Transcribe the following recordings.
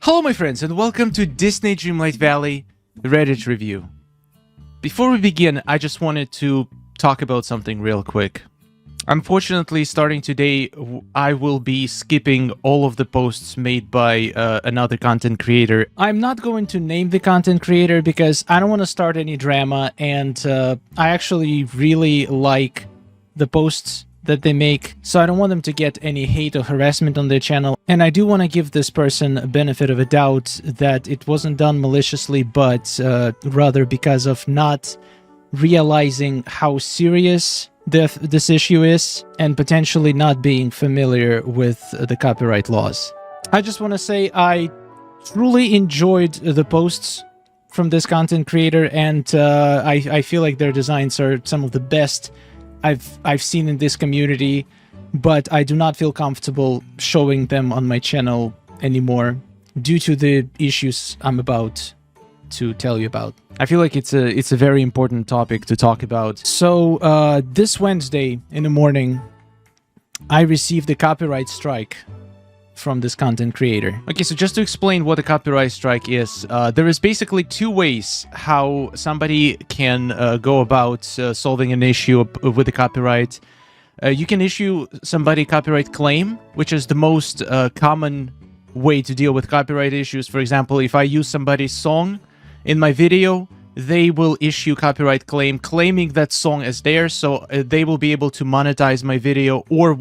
Hello my friends and welcome to Disney Dreamlight Valley Reddit review. Before we begin, I just wanted to talk about something real quick. Unfortunately, starting today, I will be skipping all of the posts made by another content creator. I'm not going to name the content creator because I don't want to start any drama, and I actually really like the posts that they make, so I don't want them to get any hate or harassment on their channel. And I do want to give this person a benefit of a doubt that it wasn't done maliciously, but rather because of not realizing how serious this issue is and potentially not being familiar with the copyright laws. I just want to say I truly enjoyed the posts from this content creator, and I feel like their designs are some of the best I've seen in this community, but I do not feel comfortable showing them on my channel anymore due to the issues I'm about to tell you about. I feel like it's a very important topic to talk about. So this Wednesday in the morning, I received a copyright strike from this content creator. Okay, so just to explain what a copyright strike is, there is basically two ways how somebody can go about solving an issue with the copyright. You can issue somebody a copyright claim, which is the most common way to deal with copyright issues. For example, if I use somebody's song in my video, they will issue copyright claim claiming that song as theirs, so they will be able to monetize my video, or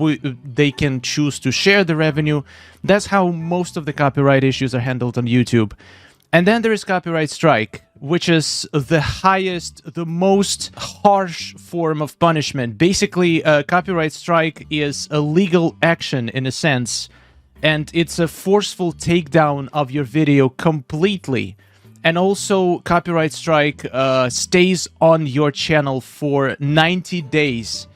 they can choose to share the revenue. That's how most of the copyright issues are handled on YouTube. And then there is copyright strike, which is the highest, the most harsh form of punishment. Basically, copyright strike is a legal action in a sense, and it's a forceful takedown of your video completely. And also, copyright strike stays on your channel for 90 days.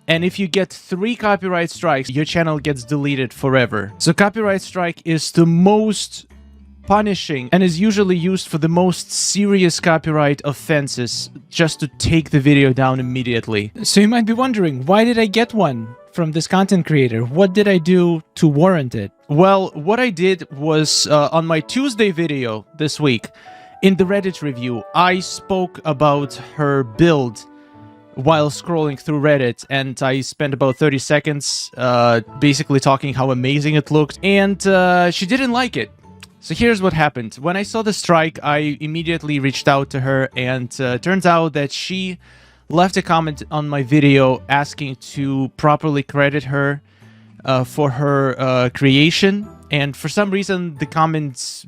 And if you get 3 copyright strikes, your channel gets deleted forever. So copyright strike is the most punishing and is usually used for the most serious copyright offenses, just to take the video down immediately. So you might be wondering, why did I get one from this content creator? What did I do to warrant it? Well, what I did was, on my Tuesday video this week, in the Reddit review, I spoke about her build while scrolling through Reddit, and I spent about 30 seconds basically talking how amazing it looked, and she didn't like it. So here's what happened. When I saw the strike, I immediately reached out to her, and turns out that she left a comment on my video asking to properly credit her for her creation, and for some reason the comments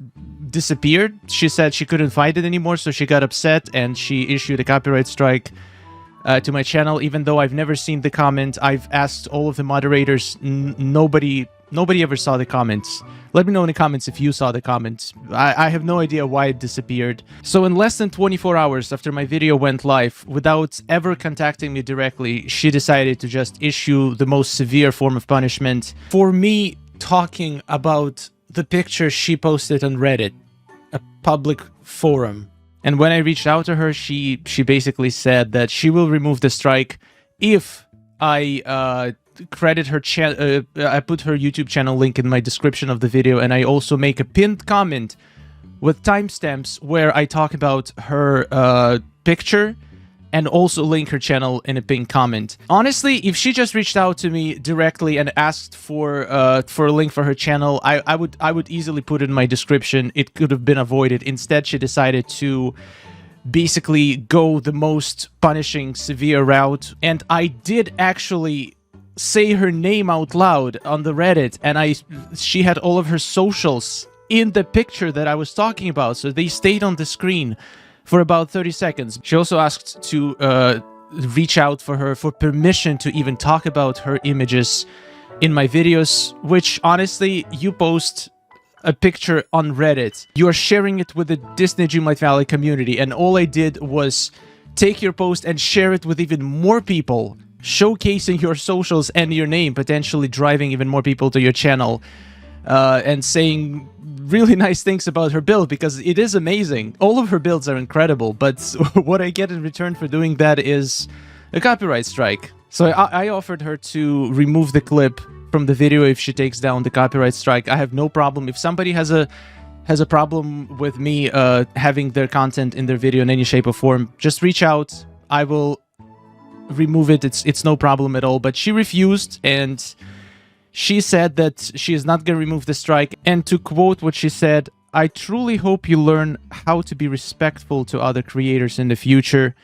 disappeared. She said she couldn't find it anymore, so she got upset and she issued a copyright strike to my channel, even though I've never seen the comment. I've asked all of the moderators, nobody ever saw the comments. Let me know in the comments if you saw the comments. I have no idea why it disappeared. So in less than 24 hours after my video went live, without ever contacting me directly, she decided to just issue the most severe form of punishment for me talking about the picture she posted on Reddit, a public forum. And when I reached out to her, she basically said that she will remove the strike if I credit her channel. I put her YouTube channel link in my description of the video, and I also make a pinned comment with timestamps where I talk about her picture and also link her channel in a pinned comment. Honestly, if she just reached out to me directly and asked for a link for her channel, I would easily put it in my description. It could have been avoided. Instead, she decided to basically go the most punishing, severe route, and I did actually say her name out loud on the Reddit, and she had all of her socials in the picture that I was talking about, so they stayed on the screen for about 30 seconds. She also asked to reach out for her for permission to even talk about her images in my videos, which honestly, you post a picture on Reddit, you are sharing it with the Disney Dreamlight Valley community, and all I did was take your post and share it with even more people, showcasing your socials and your name, potentially driving even more people to your channel, and saying really nice things about her build, because it is amazing. All of her builds are incredible, but what I get in return for doing that is a copyright strike. So I offered her to remove the clip from the video if she takes down the copyright strike. I have no problem. If somebody has has a problem with me having their content in their video in any shape or form, just reach out. I will remove it. It's no problem at all. But she refused, and she said that she is not going to remove the strike. And to quote what she said, "I truly hope you learn how to be respectful to other creators in the future.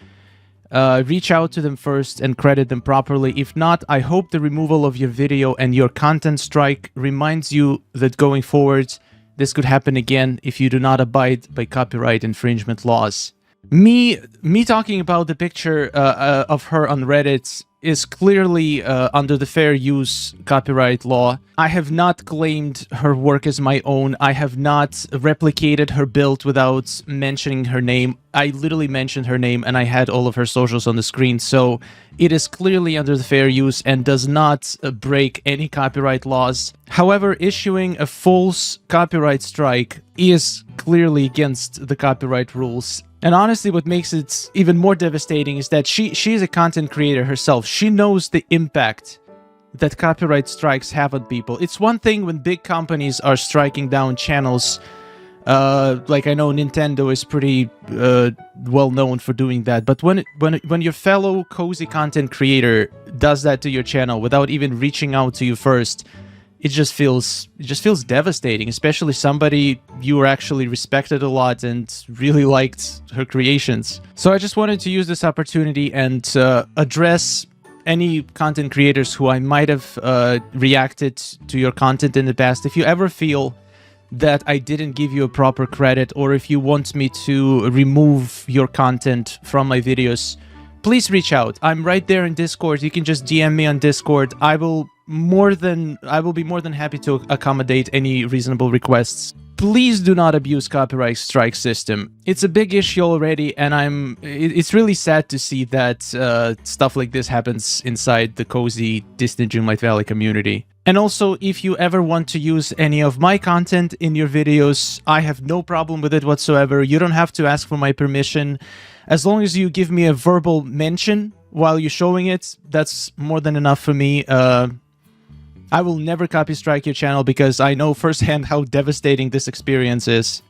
Reach out to them first and credit them properly. If not, I hope the removal of your video and your content strike reminds you that going forward, this could happen again if you do not abide by copyright infringement laws." Me talking about the picture of her on Reddit is clearly under the fair use copyright law. I have not claimed her work as my own. I have not replicated her build without mentioning her name. I literally mentioned her name and I had all of her socials on the screen. So it is clearly under the fair use and does not break any copyright laws. However, issuing a false copyright strike is clearly against the copyright rules. And honestly, what makes it even more devastating is that she is a content creator herself. She knows the impact that copyright strikes have on people. It's one thing when big companies are striking down channels. Like I know Nintendo is pretty well known for doing that. But when your fellow cozy content creator does that to your channel without even reaching out to you first, it just feels devastating, especially somebody you actually respected a lot and really liked her creations. So I just wanted to use this opportunity and address any content creators who I might have reacted to your content in the past. If you ever feel that I didn't give you a proper credit, or if you want me to remove your content from my videos, please reach out. I'm right there in Discord. You can just DM me on Discord. I will be more than happy to accommodate any reasonable requests. Please do not abuse copyright strike system. It's a big issue already, and it's really sad to see that stuff like this happens inside the cozy Disney Dreamlight Valley community. And also, if you ever want to use any of my content in your videos, I have no problem with it whatsoever. You don't have to ask for my permission. As long as you give me a verbal mention while you're showing it, that's more than enough for me. I will never copy strike your channel because I know firsthand how devastating this experience is.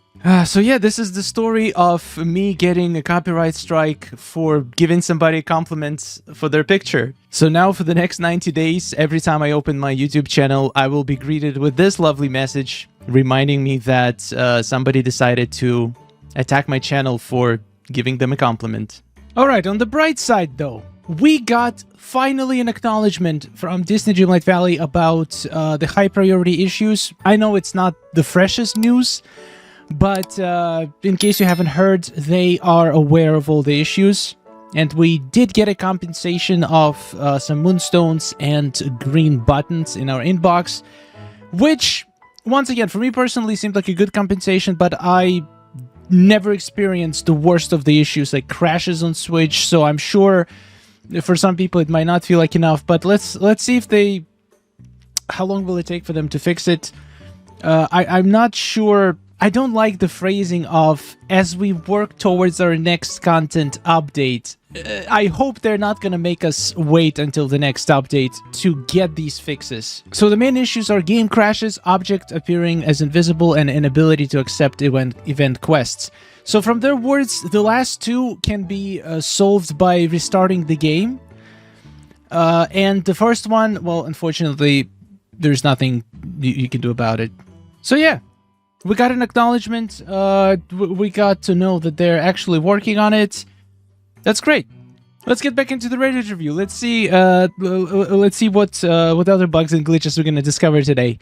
So yeah, this is the story of me getting a copyright strike for giving somebody a compliment for their picture. So now for the next 90 days, every time I open my YouTube channel, I will be greeted with this lovely message reminding me that somebody decided to attack my channel for giving them a compliment. Alright, on the bright side though, we got finally an acknowledgement from Disney Dreamlight Valley about the high priority issues. I know it's not the freshest news, but in case you haven't heard, they are aware of all the issues. And we did get a compensation of some moonstones and green buttons in our inbox, which, once again, for me personally seemed like a good compensation, but I never experienced the worst of the issues, like crashes on Switch, so I'm sure for some people it might not feel like enough, but let's see if they... How long will it take for them to fix it? I'm not sure. I don't like the phrasing of, as we work towards our next content update. I hope they're not gonna make us wait until the next update to get these fixes. So the main issues are game crashes, object appearing as invisible, and inability to accept event quests. So from their words, the last two can be solved by restarting the game. And the first one, well, unfortunately, there's nothing you can do about it. So yeah, we got an acknowledgement. We got to know that they're actually working on it. That's great. Let's get back into the Reddit review. Let's see what other bugs and glitches we're gonna discover today.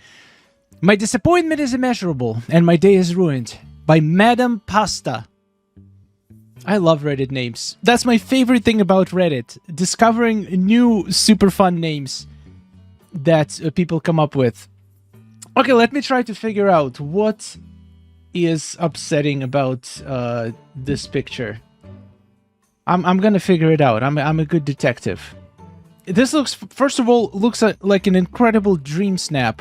My disappointment is immeasurable, and my day is ruined. By Madam Pasta. I love Reddit names. That's my favorite thing about Reddit. Discovering new super fun names that people come up with. Okay, let me try to figure out what is upsetting about this picture. I'm gonna figure it out. I'm a good detective. This looks, first of all, looks like an incredible dream snap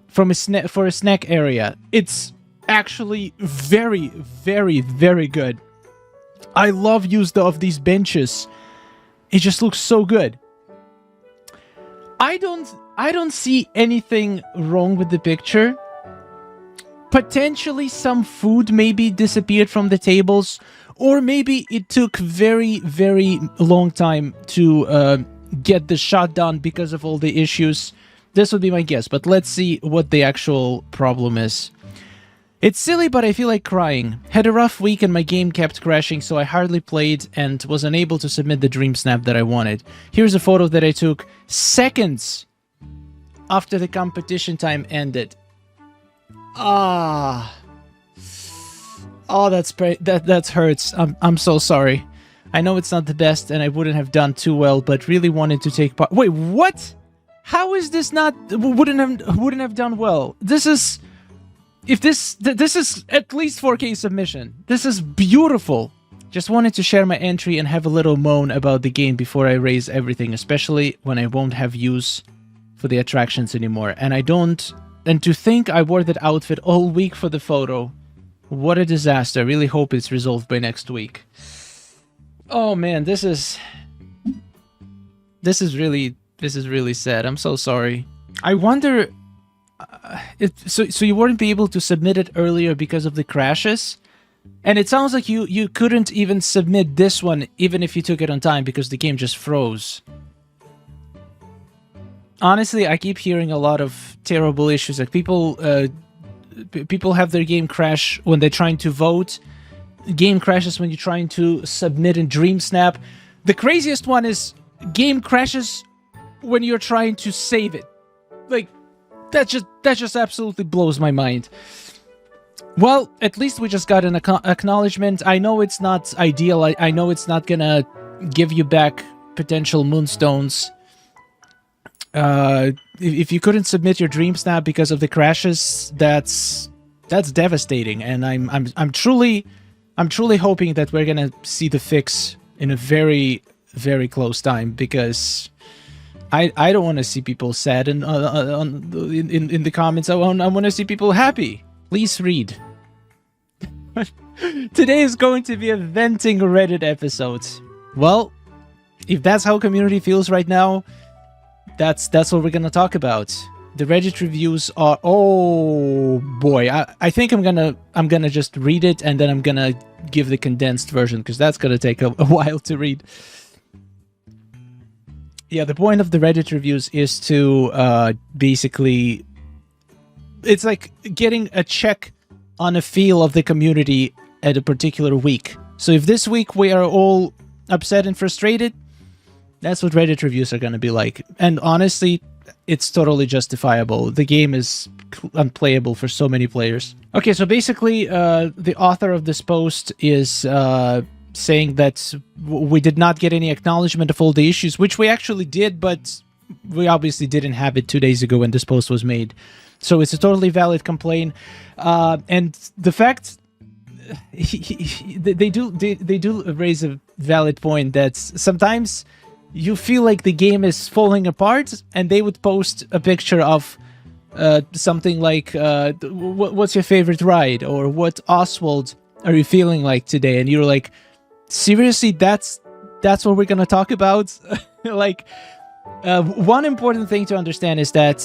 from for a snack area. It's actually very, very, very good. I love use of these benches. It just looks so good. I don't see anything wrong with the picture. potentially some food maybe disappeared from the tables, or maybe it took very, very long time to get the shot done because of all the issues. This would be my guess, but let's see what the actual problem is. It's silly, but I feel like crying. Had a rough week and my game kept crashing, so I hardly played and was unable to submit the dream snap that I wanted. Here's a photo that I took seconds after the competition time ended. Ah. Oh, that hurts. I'm so sorry. I know it's not the best and I wouldn't have done too well, but really wanted to take part. Wait, what? How is this not wouldn't have done well? This is this is at least 4K submission. This is beautiful. Just wanted to share my entry and have a little moan about the game before I raise everything, especially when I won't have use for the attractions anymore. And to think I wore that outfit all week for the photo. What a disaster. I really hope it's resolved by next week. Oh man, this is really sad. I'm so sorry. I wonder so you wouldn't be able to submit it earlier because of the crashes? And it sounds like you couldn't even submit this one even if you took it on time because the game just froze. Honestly, I keep hearing a lot of terrible issues. Like people have their game crash when they're trying to vote. Game crashes when you're trying to submit in DreamSnap. The craziest one is game crashes when you're trying to save it. Like, that just absolutely blows my mind. Well, at least we just got an acknowledgement. I know it's not ideal. I know it's not gonna give you back potential moonstones. If you couldn't submit your DreamSnap because of the crashes, that's devastating. And I'm truly hoping that we're gonna see the fix in a very, very close time, because I don't want to see people sad in the comments. I want to see people happy. Please read. Today is going to be a venting Reddit episode. Well, if that's how community feels right now, that's what we're gonna talk about. The Reddit reviews are, oh boy, I think I'm gonna just read it and then I'm gonna give the condensed version, because that's gonna take a while to read. Yeah, the point of the Reddit reviews is to basically, it's like getting a check on a feel of the community at a particular week. So if this week we are all upset and frustrated, that's what Reddit reviews are going to be like. And honestly, it's totally justifiable. The game is unplayable for so many players. Okay, so basically, the author of this post is saying that we did not get any acknowledgement of all the issues, which we actually did, but we obviously didn't have it 2 days ago when this post was made. So it's a totally valid complaint. And the fact they do raise a valid point that sometimes you feel like the game is falling apart, and they would post a picture of something like, what's your favorite ride? Or what Oswald are you feeling like today? And you're like, seriously, that's what we're gonna talk about? Like, one important thing to understand is that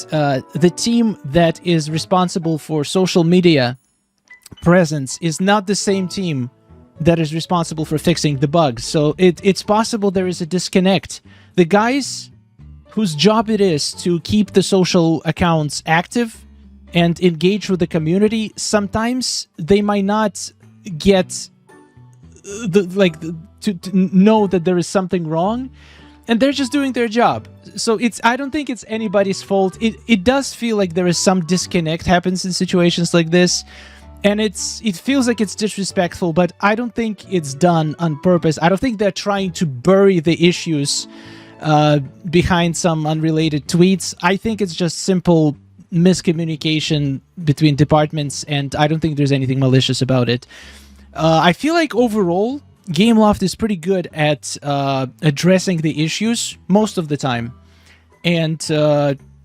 the team that is responsible for social media presence is not the same team that is responsible for fixing the bugs. So it's possible there is a disconnect. The guys whose job it is to keep the social accounts active and engage with the community, sometimes they might not get to know that there is something wrong, and they're just doing their job. So I don't think it's anybody's fault. It does feel like there is some disconnect happens in situations like this. And it feels like it's disrespectful, but I don't think it's done on purpose. I don't think they're trying to bury the issues behind some unrelated tweets. I think it's just simple miscommunication between departments, and I don't think there's anything malicious about it. I feel like overall, Gameloft is pretty good at addressing the issues most of the time, and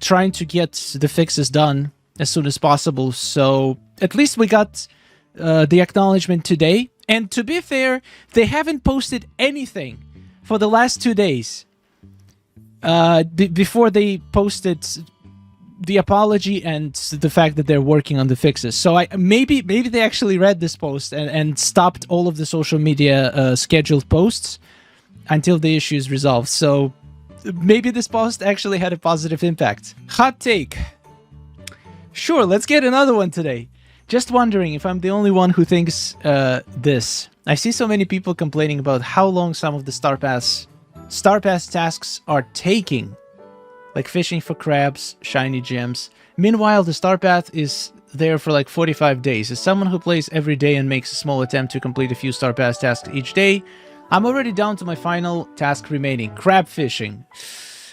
trying to get the fixes done as soon as possible. So at least we got the acknowledgement today. And to be fair, they haven't posted anything for the last 2 days. Before they posted the apology and the fact that they're working on the fixes. So maybe they actually read this post and stopped all of the social media scheduled posts until the issue is resolved. So maybe this post actually had a positive impact. Hot take. Sure, let's get another one today. Just wondering if I'm the only one who thinks this. I see so many people complaining about how long some of the Star Pass tasks are taking, like fishing for crabs, shiny gems. Meanwhile, the Star Path is there for like 45 days. As someone who plays every day and makes a small attempt to complete a few Star Pass tasks each day, I'm already down to my final task remaining, crab fishing.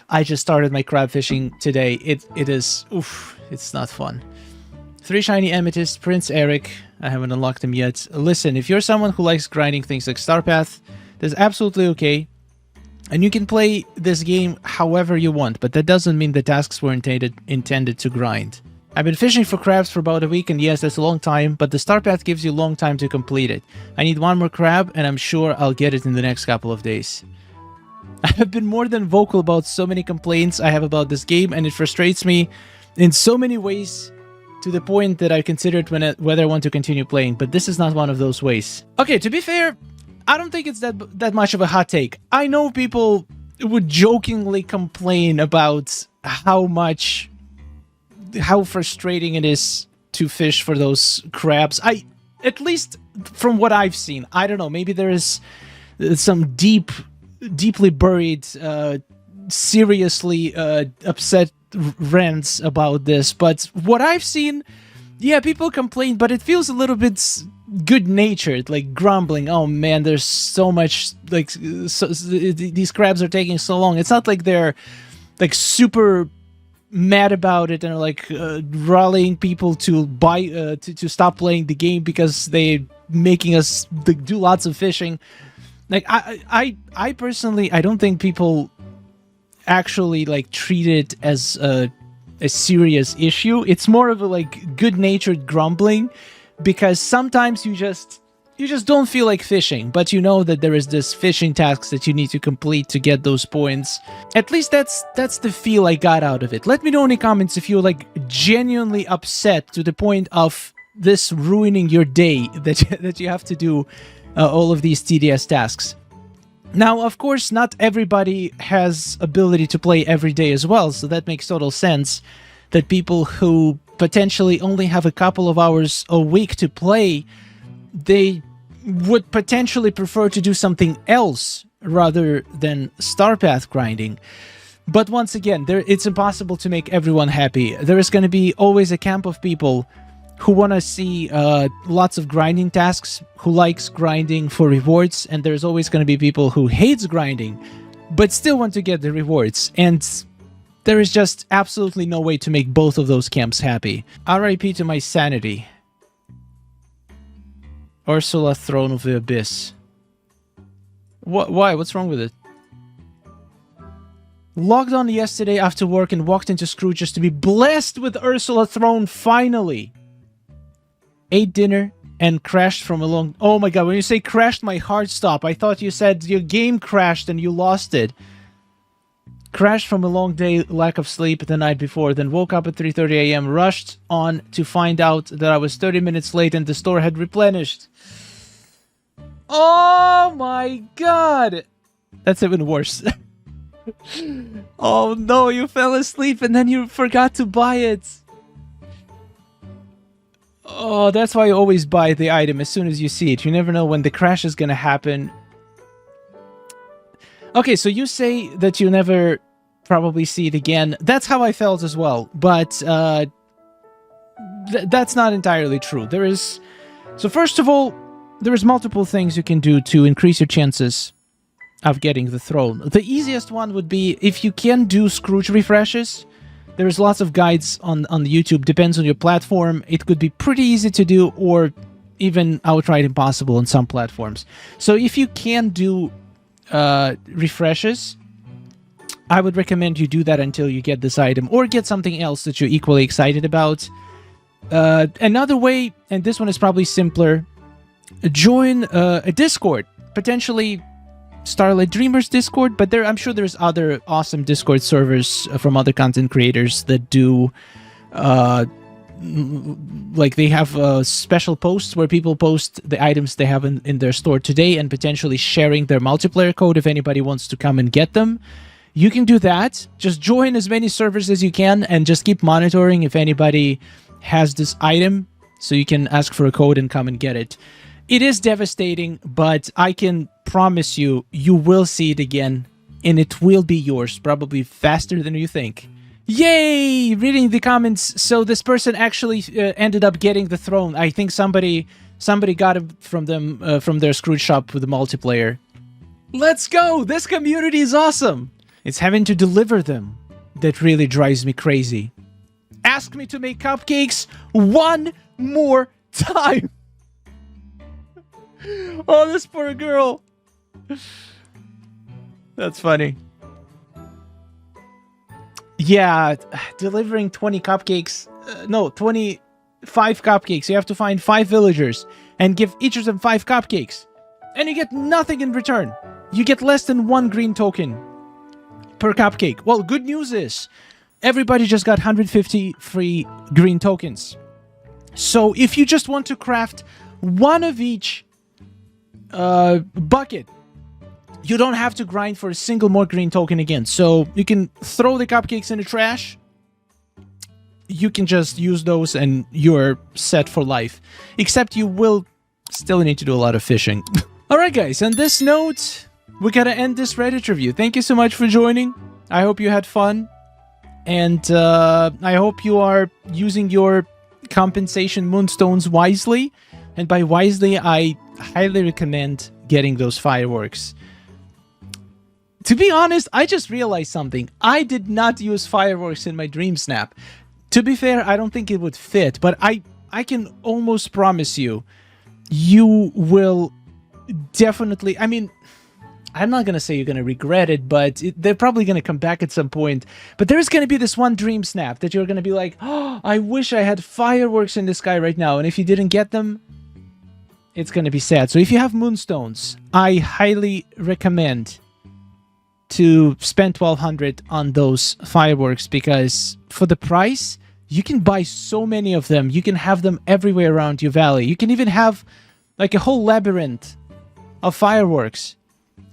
I just started my crab fishing today. It is, oof, it's not fun. 3 shiny amethysts, Prince Eric. I haven't unlocked them yet. Listen, if you're someone who likes grinding things like Star Path, that's absolutely okay. And you can play this game however you want, but that doesn't mean the tasks were intended to grind. I've been fishing for crabs for about a week, and yes, that's a long time, but the Star Path gives you a long time to complete it. I need one more crab, and I'm sure I'll get it in the next couple of days. I have been more than vocal about so many complaints I have about this game, and it frustrates me in so many ways to the point that I considered whether I want to continue playing, but this is not one of those ways. Okay, to be fair, I don't think it's that much of a hot take. I know people would jokingly complain about how frustrating it is to fish for those crabs. At least from what I've seen, I don't know, maybe there is some deeply buried, seriously upset rants about this, but what I've seen, yeah, people complain, but it feels a little bit good-natured, like grumbling. Oh man, there's so much, like, these crabs are taking so long. It's not like they're like super mad about it and are like rallying people to buy to stop playing the game because they're making us do lots of fishing. Like I personally, I don't think people actually like treat it as a serious issue. It's more of a like good-natured grumbling, because sometimes you just don't feel like fishing, but you know that there is this fishing tasks that you need to complete to get those points. At least that's the feel I got out of it. Let me know in the comments if you're like genuinely upset to the point of this ruining your day, that you have to do all of these tedious tasks. Now, of course, not everybody has ability to play every day as well, so that makes total sense that people who potentially only have a couple of hours a week to play, they would potentially prefer to do something else rather than Star Path grinding. But once again, it's impossible to make everyone happy. There is going to be always a camp of people who want to see lots of grinding tasks, who likes grinding for rewards, and there's always going to be people who hates grinding, but still want to get the rewards. And there is just absolutely no way to make both of those camps happy. RIP to my sanity. Ursula, Throne of the Abyss. Why? What's wrong with it? Logged on yesterday after work and walked into Scrooge just to be blessed with Ursula Throne finally. Ate dinner and crashed from a long... Oh my god, when you say crashed, my heart stopped. I thought you said your game crashed and you lost it. Crashed from a long day, lack of sleep the night before, then woke up at 3:30 a.m., rushed on to find out that I was 30 minutes late and the store had replenished. Oh my god! That's even worse. Oh no, you fell asleep and then you forgot to buy it. Oh, that's why you always buy the item as soon as you see it. You never know when the crash is gonna happen. Okay, so you say that you never probably see it again. That's how I felt as well, but that's not entirely true. So first of all, there is multiple things you can do to increase your chances of getting the throne. The easiest one would be if you can do Scrooge refreshes. There's lots of guides on YouTube, depends on your platform. It could be pretty easy to do, or even outright impossible on some platforms. So if you can do refreshes, I would recommend you do that until you get this item, or get something else that you're equally excited about. Another way, and this one is probably simpler, join a Discord. Potentially Starlight Dreamers Discord, but I'm sure there's other awesome Discord servers from other content creators that do, like they have special posts where people post the items they have in their store today and potentially sharing their multiplayer code if anybody wants to come and get them. You can do that. Just join as many servers as you can and just keep monitoring if anybody has this item so you can ask for a code and come and get it. It is devastating, but I can promise you, you will see it again, and it will be yours, probably faster than you think. Yay! Reading the comments. So this person actually ended up getting the throne. I think somebody got it from them from their Scrooge shop with the multiplayer. Let's go! This community is awesome. It's having to deliver them that really drives me crazy. Ask me to make cupcakes one more time. Oh, this poor girl. That's funny. Yeah, delivering 20 cupcakes. No, 25 cupcakes. You have to find 5 villagers and give each of them 5 cupcakes. And you get nothing in return. You get less than 1 green token per cupcake. Well, good news is everybody just got 150 free green tokens. So if you just want to craft one of each bucket, you don't have to grind for a single more green token again. So you can throw the cupcakes in the trash. You can just use those and you're set for life. Except you will still need to do a lot of fishing. Alright guys, on this note, we gotta end this Reddit review. Thank you so much for joining. I hope you had fun. And I hope you are using your compensation moonstones wisely. And by wisely, I highly recommend getting those fireworks. To be honest, I just realized something. I did not use fireworks in my Dream Snap. To be fair, I don't think it would fit, but I can almost promise you, you will definitely... I mean, I'm not going to say you're going to regret it, but they're probably going to come back at some point. But there's going to be this one Dream Snap that you're going to be like, oh, I wish I had fireworks in the sky right now. And if you didn't get them, it's going to be sad. So if you have moonstones, I highly recommend to spend 1,200 on those fireworks, because for the price, you can buy so many of them. You can have them everywhere around your valley. You can even have like a whole labyrinth of fireworks.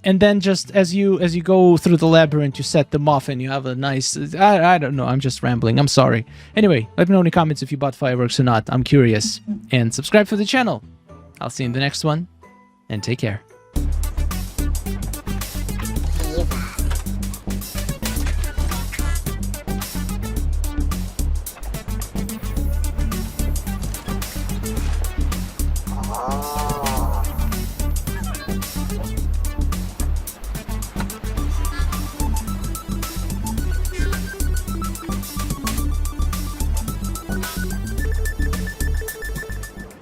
And then just as you go through the labyrinth, you set them off and you have a nice... I don't know, I'm just rambling. I'm sorry. Anyway, let me know in the comments if you bought fireworks or not. I'm curious. And subscribe for the channel. I'll see you in the next one. And take care.